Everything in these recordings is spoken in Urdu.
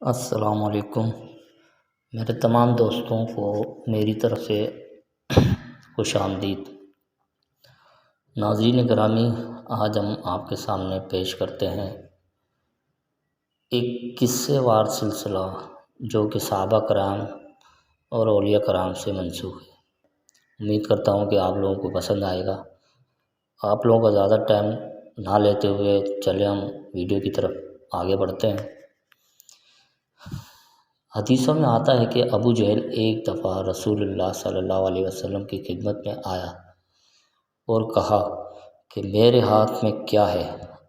السلام علیکم۔ میرے تمام دوستوں کو میری طرف سے خوش آمدید۔ ناظرین گرامی، آج ہم آپ کے سامنے پیش کرتے ہیں ایک قصے وار سلسلہ جو کہ صحابہ کرام اور اولیاء کرام سے منسوب ہے۔ امید کرتا ہوں کہ آپ لوگوں کو پسند آئے گا۔ آپ لوگوں کا زیادہ ٹائم نہ لیتے ہوئے چلیں ہم ویڈیو کی طرف آگے بڑھتے ہیں۔ حدیثوں میں آتا ہے کہ ابو جہل ایک دفعہ رسول اللہ صلی اللہ علیہ وسلم کی خدمت میں آیا اور کہا کہ میرے ہاتھ میں کیا ہے،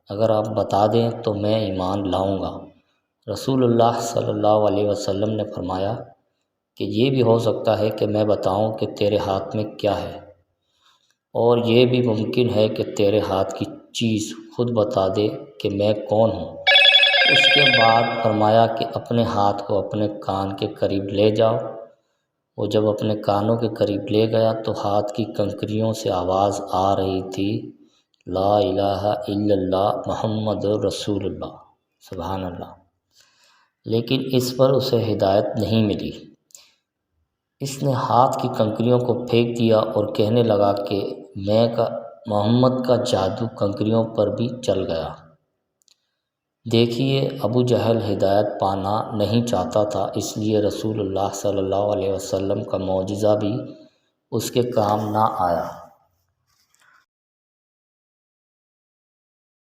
اگر آپ بتا دیں تو میں ایمان لاؤں گا۔ رسول اللہ صلی اللہ علیہ وسلم نے فرمایا کہ یہ بھی ہو سکتا ہے کہ میں بتاؤں کہ تیرے ہاتھ میں کیا ہے، اور یہ بھی ممکن ہے کہ تیرے ہاتھ کی چیز خود بتا دے کہ میں کون ہوں۔ اس کے بعد فرمایا کہ اپنے ہاتھ کو اپنے کان کے قریب لے جاؤ۔ وہ جب اپنے کانوں کے قریب لے گیا تو ہاتھ کی کنکریوں سے آواز آ رہی تھی، لا الہ الا اللہ محمد رسول اللہ، سبحان اللہ، لیکن اس پر اسے ہدایت نہیں ملی۔ اس نے ہاتھ کی کنکریوں کو پھینک دیا اور کہنے لگا کہ محمد کا جادو کنکریوں پر بھی چل گیا۔ دیکھیے، ابو جہل ہدایت پانا نہیں چاہتا تھا، اس لیے رسول اللہ صلی اللہ علیہ وسلم کا معجزہ بھی اس کے کام نہ آیا۔